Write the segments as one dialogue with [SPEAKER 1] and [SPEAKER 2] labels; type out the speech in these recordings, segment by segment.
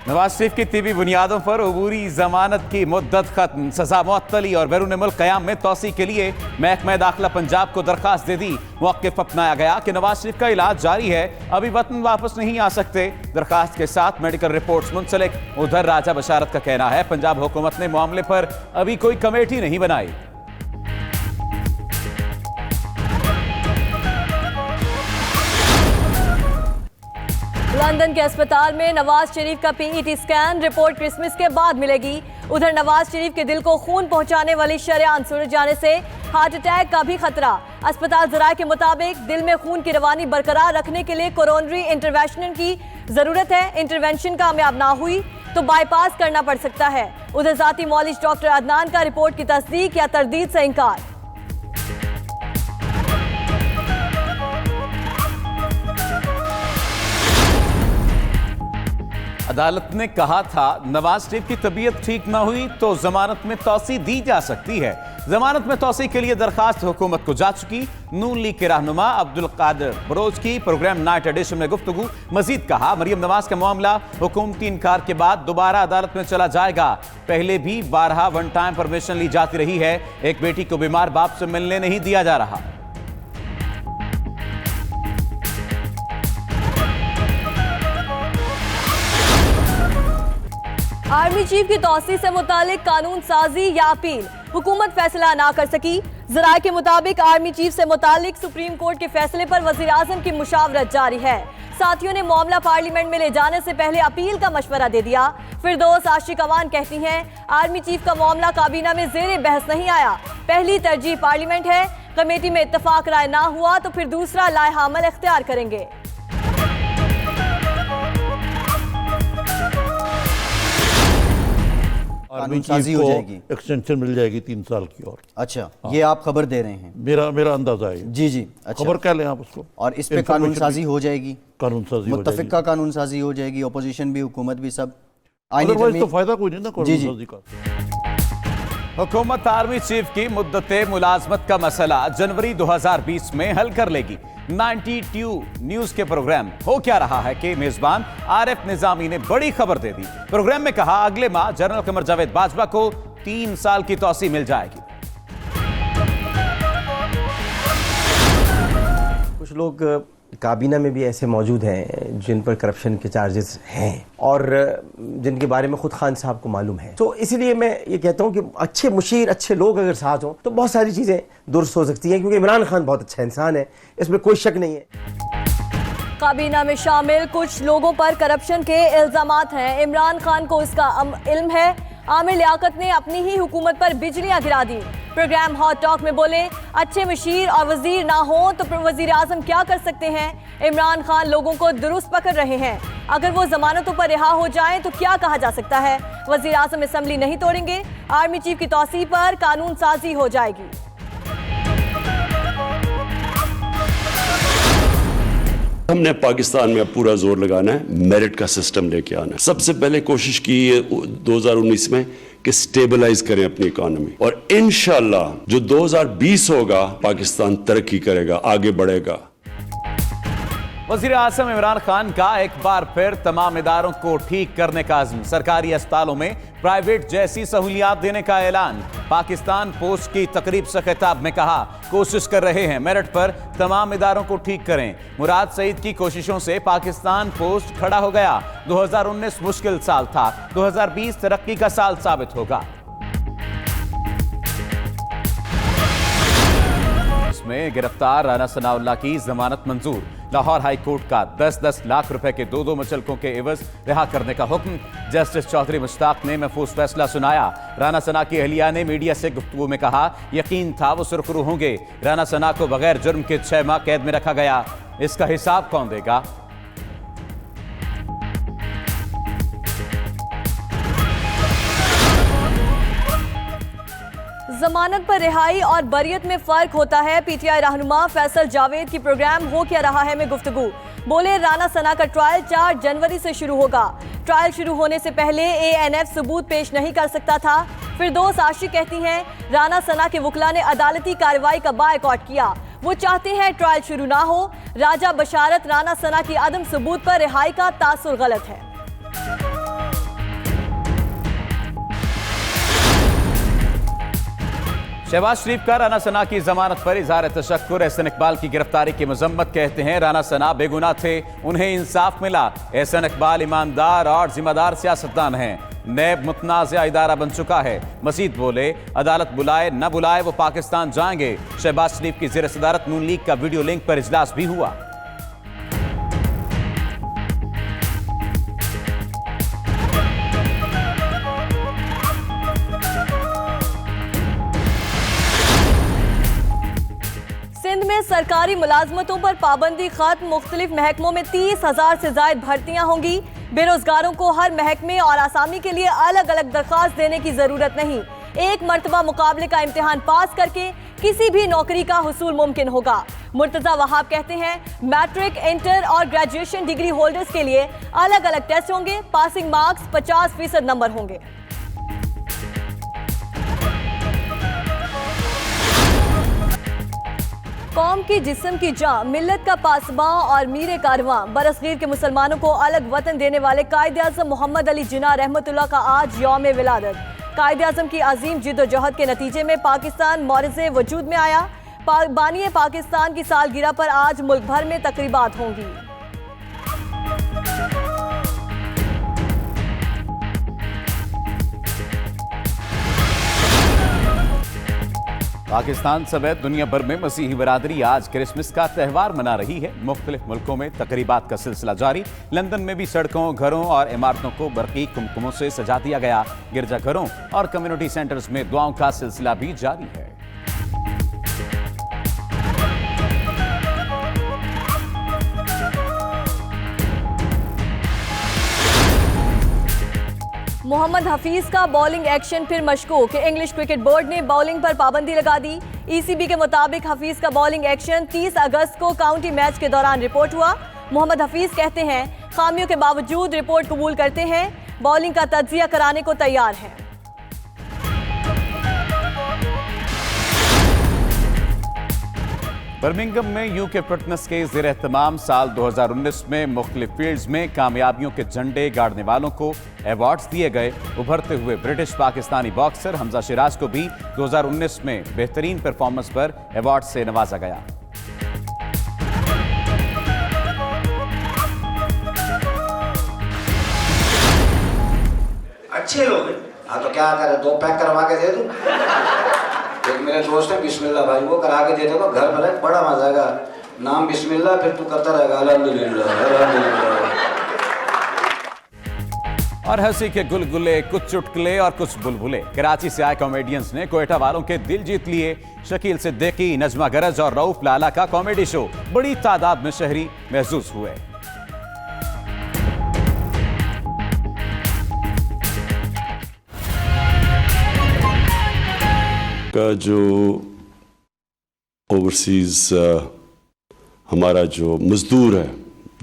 [SPEAKER 1] नवाज शरीफ की तिबी बुनियादों पर अबूरी जमानत की मुद्दत खत्म, सजा मुअत्तली और बैरून मुल्क क़याम में तौसी के लिए महकमा दाखिला पंजाब को दरखास्त दे दी। मौक़िफ़ अपनाया गया कि नवाज शरीफ का इलाज जारी है, अभी वतन वापस नहीं आ सकते। दरखास्त के साथ मेडिकल रिपोर्ट्स मुंसलिक। उधर राजा बशारत का कहना है पंजाब हुकूमत ने मामले पर अभी कोई कमेटी नहीं बनाई।
[SPEAKER 2] लंदन के अस्पताल में नवाज शरीफ का पीईटी स्कैन रिपोर्ट क्रिसमस के बाद मिलेगी। उधर नवाज शरीफ के दिल को खून पहुंचाने वाली शरेआन सुलझ जाने से हार्ट अटैक का भी खतरा। अस्पताल ज़राए के मुताबिक दिल में खून की रवानी बरकरार रखने के लिए कोरोनरी इंटरवेंशन की जरूरत है। इंटरवेंशन कामयाब ना हुई तो बाईपास करना पड़ सकता है। उधर जाती मौलिज डॉक्टर अदनान का रिपोर्ट की तस्दीक या तरदीद से इनकार।
[SPEAKER 1] अदालत ने कहा था नवाज शरीफ की तबीयत ठीक न हुई तो जमानत में तौसी दी जा सकती है। जमानत में तौसी के लिए दरखास्त हुकूमत को जा चुकी। नून लीग के रहनुमा अब्दुल कादिर बरोज की प्रोग्राम नाइट एडिशन में गुफ्तगू। मजीद कहा मरियम नवाज का मामला हुकूमती इनकार के बाद दोबारा अदालत में चला जाएगा। पहले भी 12 वन टाइम परमिशन ली जाती रही है। एक बेटी को बीमार बाप से मिलने नहीं दिया जा रहा।
[SPEAKER 2] आर्मी चीफ की तौसी से मुतालिक कानून साजी या अपील, हुकूमत फैसला ना कर सकी। ज़राए के मुताबिक आर्मी चीफ से मुतालिक सुप्रीम कोर्ट के फैसले पर वज़ीर आज़म की मुशावरत जारी है। साथियों ने मामला पार्लियामेंट में ले जाने से पहले अपील का मशवरा दे दिया। फिरदौस आशिक अवान कहती हैं आर्मी चीफ का मामला काबीना में ज़ेरे बहस नहीं आया, पहली तरजीह पार्लियामेंट है। कमेटी में इत्तफाक राय ना हुआ तो फिर दूसरा लाइहा अमल इख्तियार करेंगे।
[SPEAKER 3] कानून साजी हो जाएगी,
[SPEAKER 4] एक्सटेंशन मिल जाएगी 3 साल की और।
[SPEAKER 3] अच्छा ये आप खबर दे रहे हैं?
[SPEAKER 4] मेरा अंदाजा है
[SPEAKER 3] जी जी। अच्छा
[SPEAKER 4] खबर कह लें आप उसको।
[SPEAKER 3] और इस पे कानून साजी हो जाएगी,
[SPEAKER 4] कानून साजी हो जाएगी,
[SPEAKER 3] मुत्तफिका कानून साजी हो जाएगी, ओपोजिशन भी हुकूमत भी सब।
[SPEAKER 4] अदरवाइज तो फायदा कोई नहीं ना कानून साजी का।
[SPEAKER 1] हुकूमत आर्मी चीफ की मुद्दते मुलाजमत का मसला जनवरी 2020 में हल कर लेगी। 92 न्यूज के प्रोग्राम हो क्या रहा है कि मेजबान आरिफ निजामी ने बड़ी खबर दे दी। प्रोग्राम में कहा अगले माह जनरल कमर जावेद बाजवा को 3 साल की तौसी मिल जाएगी।
[SPEAKER 5] कुछ लोग काबीना में भी ऐसे मौजूद हैं जिन पर करप्शन के चार्जेस हैं और जिनके बारे में खुद खान साहब को मालूम है। तो इसलिए मैं ये कहता हूँ कि अच्छे मुशीर, अच्छे लोग अगर साथ हों तो बहुत सारी चीज़ें दुरुस्त हो सकती हैं, क्योंकि इमरान खान बहुत अच्छा इंसान है, इसमें कोई शक नहीं है।
[SPEAKER 2] काबीना में शामिल कुछ लोगों पर करप्शन के इल्जामात हैं। इमरान खान को इसका इल्म है। आमिर लियाकत ने अपनी ही हुकूमत पर बिजलियां गिरा दी। प्रोग्राम हॉट टॉक में बोले अच्छे मशीर और वजीर ना हो तो वजीर आजम क्या कर सकते हैं। इमरान खान लोगों को दुरुस्त पकड़ रहे हैं, अगर वो जमानतों पर रिहा हो जाएं तो क्या कहा जा सकता है। वजीर आजम असेंबली नहीं तोड़ेंगे, आर्मी चीफ की तौसी पर कानून साजी हो जाएगी।
[SPEAKER 6] हमने पाकिस्तान में अब पूरा जोर लगाना है, मेरिट का सिस्टम लेके आना है। सबसे पहले कोशिश की है 2019 में कि स्टेबलाइज करें अपनी इकोनॉमी, और इंशाल्लाह जो 2020 होगा पाकिस्तान तरक्की करेगा, आगे बढ़ेगा।
[SPEAKER 1] वज़ीर आज़म इमरान खान का एक बार फिर तमाम इदारों को ठीक करने का अज़्म। सरकारी अस्पतालों में प्राइवेट जैसी सहूलियात देने का ऐलान। पाकिस्तान पोस्ट की तकरीब से खिताब में कहा कोशिश कर रहे हैं मेरिट पर तमाम इदारों को ठीक करें। मुराद सईद की कोशिशों से पाकिस्तान पोस्ट खड़ा हो गया। 2019 मुश्किल साल था, 2020 तरक्की का साल साबित होगा। में गिरफ्तार राना सनाउल्लाह की जमानत मंजूर। लाहौर हाई कोर्ट का 10-10 लाख रुपए के 2 मुचलकों के एवज रिहा करने का हुक्म। जस्टिस चौधरी मुश्ताक ने महफूज फैसला सुनाया। राना सना की अहलिया ने मीडिया से गुफ्तगू में कहा यकीन था वो सुरखरू होंगे। राना सना को बगैर जुर्म के 6 माह कैद में रखा गया, इसका हिसाब कौन देगा।
[SPEAKER 2] जमानत पर रिहाई और बरियत में फर्क होता है। पीटीआई रहनुमा फैसल जावेद की प्रोग्राम हो क्या रहा है में गुफ्तगू। बोले राना सना का ट्रायल 4 जनवरी से शुरू होगा। ट्रायल शुरू होने से पहले एएनएफ सबूत पेश नहीं कर सकता था। फिरदौस आशिक कहती हैं राना सना के वकला ने अदालती कार्रवाई का बायकॉट किया। वो चाहते हैं ट्रायल शुरू ना हो। राजा बशारत राना सना की अदम सबूत पर रिहाई का तासुर गलत है।
[SPEAKER 1] शहबाज शरीफ का राना सना की जमानत पर इजहार तशक्कुर। एहसन इकबाल की गिरफ्तारी की मजम्मत। कहते हैं राना सना बेगुनाह थे, उन्हें इंसाफ मिला। एहसन इकबाल ईमानदार और जिम्मेदार सियासतदान हैं। नैब मुतनाज़ा इदारा बन चुका है। मजीद बोले, अदालत बुलाए न बुलाए वो पाकिस्तान जाएंगे। शहबाज शरीफ की ज़ेर सदारत नून लीग का वीडियो लिंक पर इजलास भी हुआ।
[SPEAKER 2] सिंध में सरकारी मुलाजमतों पर पाबंदी खत्म। मुख्तलिफ महकमों में 30,000 से ज्यादा भर्तियां होंगी। बेरोजगारों को हर महकमे और आसामी के लिए अलग अलग दरखास्त देने की जरूरत नहीं। एक मर्तबा मुकाबले का इम्तिहान पास करके किसी भी नौकरी का हुसूल मुमकिन होगा। मुर्तजा वहाब कहते हैं मैट्रिक, इंटर और ग्रेजुएशन डिग्री होल्डर्स के लिए अलग अलग टेस्ट होंगे। पासिंग मार्क्स 50% नंबर होंगे। कौम की जिस्म की जान, मिल्लत का पासबां और मीर कारवां। बरसगीर के मुसलमानों को अलग वतन देने वाले कायदे आज़म मोहम्मद अली जिन्ना रहमतुल्लाह का आज यौम विलादत। कायदे आज़म की अजीम जिद्दोजहद के नतीजे में पाकिस्तान मौरज़े वजूद में आया। बानिए पाकिस्तान की सालगिरह पर आज मुल्क भर में तकरीबात होंगी।
[SPEAKER 1] पाकिस्तान समेत दुनिया भर में मसीही बरादरी आज क्रिसमस का त्यौहार मना रही है। मुख्तलिफ मुल्कों में तकरीबात का सिलसिला जारी। लंदन में भी सड़कों, घरों और इमारतों को बरक़ी कुमकुमों से सजा दिया गया। गिरजाघरों और कम्युनिटी सेंटर्स में दुआओं का सिलसिला भी जारी है।
[SPEAKER 2] मोहम्मद हफीज का बॉलिंग एक्शन फिर मशकूक। इंग्लिश क्रिकेट बोर्ड ने बॉलिंग पर पाबंदी लगा दी। ईसीबी के मुताबिक हफीज का बॉलिंग एक्शन 30 अगस्त को काउंटी मैच के दौरान रिपोर्ट हुआ। मोहम्मद हफीज कहते हैं खामियों के बावजूद रिपोर्ट कबूल करते हैं, बॉलिंग का तज्जिया कराने को तैयार हैं।
[SPEAKER 1] बर्मिंघम में यूके फिटनेस के ज़ेर एहतमाम साल 2019 में मुख्तलिफ फील्ड्स में कामयाबियों के झंडे गाड़ने वालों को अवार्ड्स दिए गए। उभरते हुए ब्रिटिश पाकिस्तानी बॉक्सर हमजा शिराज को भी 2019 में बेहतरीन परफॉर्मेंस पर अवार्ड से नवाजा गया।
[SPEAKER 7] अच्छे लोग हैं। हाँ तो क्या करें, 2 पैक करवा के दे दूं? एक मेरे दोस्त है बिस्मिल्लाह भाई, वो करा के दे देगा, घर भरा बड़ा मजा आएगा। नाम बिस्मिल्लाह, फिर तू करता रहेगा अल्हम्दुलिल्लाह अल्हम्दुलिल्लाह।
[SPEAKER 1] और हंसी के गुलगुले, कुछ चुटकुले और कुछ बुलबुले। कराची से आए कॉमेडियंस ने कोयटा वालों के दिल जीत लिए। शकील सिद्दीकी, नजमा गरज और रऊफ लाला का कॉमेडी शो बड़ी तादाद में शहरी महसूस हुए।
[SPEAKER 6] का जो ओवरसीज हमारा जो मजदूर है,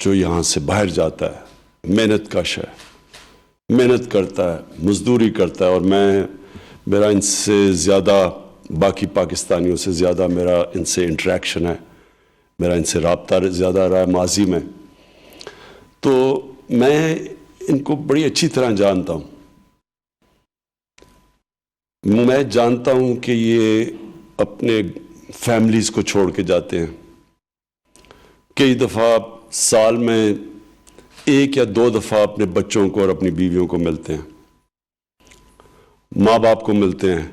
[SPEAKER 6] जो यहाँ से बाहर जाता है, मेहनत कश है, मेहनत करता है, मजदूरी करता है। और मेरा इनसे ज़्यादा, बाकी पाकिस्तानियों से ज़्यादा मेरा इनसे इंटरेक्शन है, मेरा इनसे रब्ता ज़्यादा रहा है माजी में। तो मैं इनको बड़ी अच्छी तरह जानता हूँ। मैं जानता हूँ कि ये अपने फैमिलीज़ को छोड़ के जाते हैं। कई दफ़ा साल में 1 या 2 दफ़ा अपने बच्चों को और अपनी बीवियों को मिलते हैं, माँ बाप को मिलते हैं।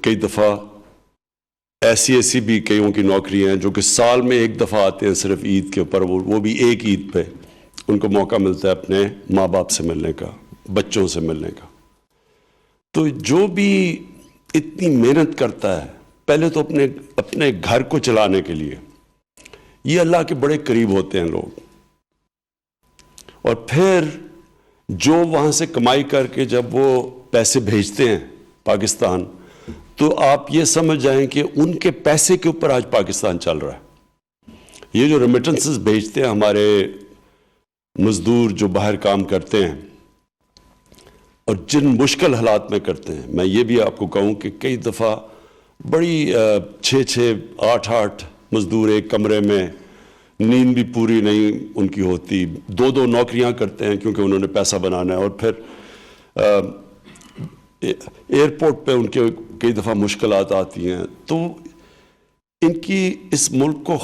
[SPEAKER 6] कई दफ़ा ऐसी भी कईयों की नौकरियां हैं जो कि साल में 1 दफ़ा आते हैं, सिर्फ ईद के ऊपर, वो भी एक ईद पे उनको मौका मिलता है अपने माँ बाप से मिलने का, बच्चों से मिलने का। तो जो भी इतनी मेहनत करता है, पहले तो अपने घर को चलाने के लिए, ये अल्लाह के बड़े करीब होते हैं लोग। और फिर जो वहाँ से कमाई करके जब वो पैसे भेजते हैं पाकिस्तान, तो आप ये समझ जाएं कि उनके पैसे के ऊपर आज पाकिस्तान चल रहा है। ये जो रेमिटेंसेस भेजते हैं हमारे मजदूर जो बाहर काम करते हैं और जिन मुश्किल हालात में करते हैं, मैं ये भी आपको कहूँ कि कई दफ़ा बड़ी 6-6, 8-8 मजदूर एक कमरे में, नींद भी पूरी नहीं उनकी होती, 2-2 नौकरियां करते हैं क्योंकि उन्होंने पैसा बनाना है। और फिर एयरपोर्ट पे उनके कई दफ़ा मुश्किलात आती हैं, तो इनकी इस मुल्क को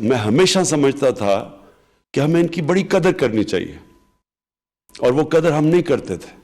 [SPEAKER 6] मैं हमेशा समझता था कि हमें इनकी बड़ी कदर करनी चाहिए, और वो कदर हम नहीं करते थे।